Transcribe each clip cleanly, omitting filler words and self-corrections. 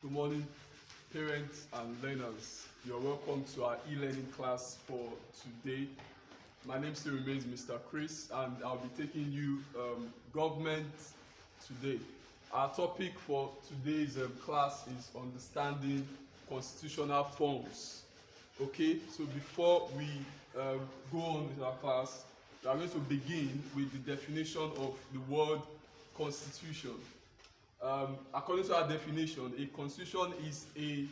Good morning, parents and learners. You're welcome to our e-learning class for today. My name still remains Mr. Chris, and I'll be taking you government today. Our topic for today's class is understanding constitutional forms. Okay, so before we go on with our class, we are going to begin with the definition of the word constitution. According to our definition, a constitution is a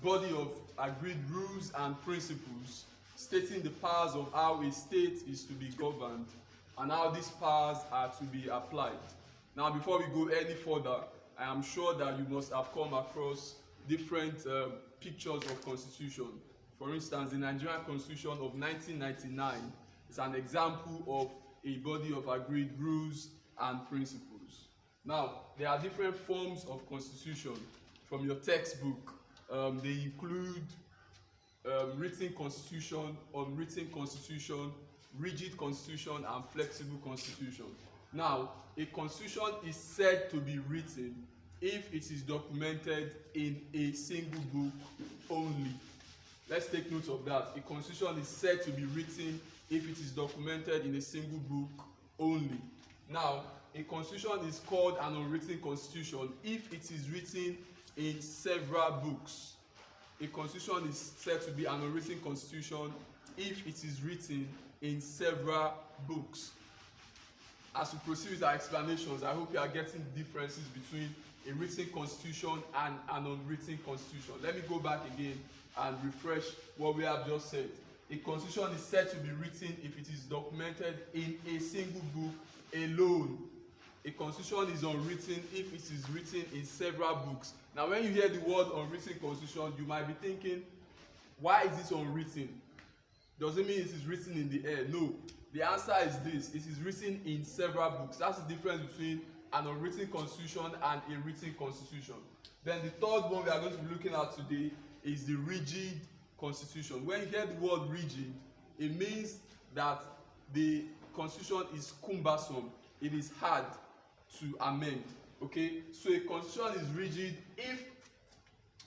body of agreed rules and principles stating the powers of how a state is to be governed and how these powers are to be applied. Now, before we go any further, I am sure that you must have come across different pictures of constitution. For instance, the Nigerian Constitution of 1999 is an example of a body of agreed rules and principles. Now, there are different forms of constitution from your textbook. They include written constitution, unwritten constitution, rigid constitution, and flexible constitution. Now, a constitution is said to be written if it is documented in a single book only. Let's take note of that. A constitution is said to be written if it is documented in a single book only. Now, a constitution is called an unwritten constitution if it is written in several books. A constitution is said to be an unwritten constitution if it is written in several books. As we proceed with our explanations, I hope you are getting the differences between a written constitution and an unwritten constitution. Let me go back again and refresh what we have just said. A constitution is said to be written if it is documented in a single book alone. A constitution is unwritten if it is written in several books. Now, when you hear the word unwritten constitution, you might be thinking, why is it unwritten? Does it mean it is written in the air? No. The answer is this: it is written in several books. That's the difference between an unwritten constitution and a written constitution. Then the third one we are going to be looking at today is the rigid constitution. When you hear the word rigid, it means that the constitution is cumbersome. It is hard to amend. Okay, so a constitution is rigid if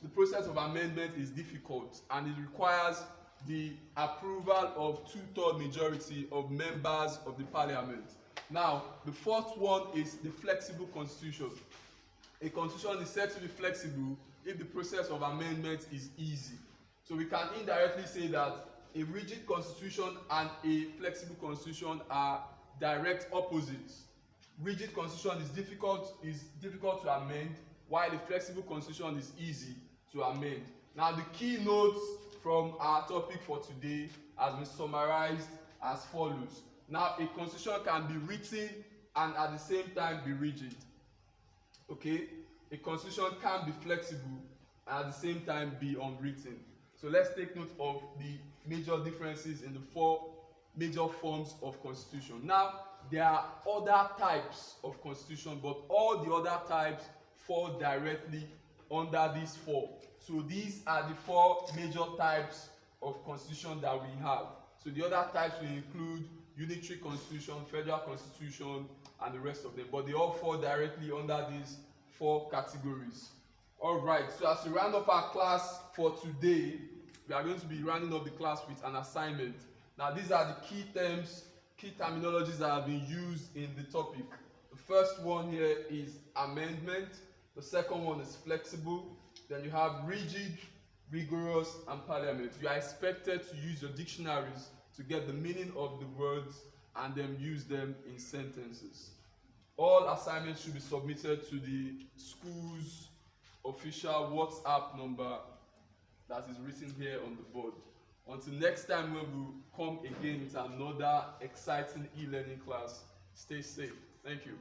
the process of amendment is difficult and it requires the approval of 2/3 majority of members of the parliament. Now, the fourth one is the flexible constitution. A constitution is said to be flexible if the process of amendment is easy. So we can indirectly say that a rigid constitution and a flexible constitution are direct opposites. Rigid constitution is difficult to amend, while the flexible constitution is easy to amend. Now, the key notes from our topic for today has been summarized as follows. Now, a constitution can be written and at the same time be rigid. Okay, a constitution can be flexible and at the same time be unwritten. So let's take note of the major differences in the four major forms of constitution. Now, there are other types of constitution, but all the other types fall directly under these four. So these are the four major types of constitution that we have. So the other types will include unitary constitution, federal constitution, and the rest of them. But they all fall directly under these four categories. All right, so as we round up our class for today, we are going to be rounding up the class with an assignment. Now, these are the key terms, key terminologies that have been used in the topic. The first one here is amendment. The second one is flexible. Then you have rigid, rigorous, and parliament. You are expected to use your dictionaries to get the meaning of the words and then use them in sentences. All assignments should be submitted to the school's official WhatsApp number that is written here on the board. Until next time when we come again with another exciting e-learning class, stay safe. Thank you.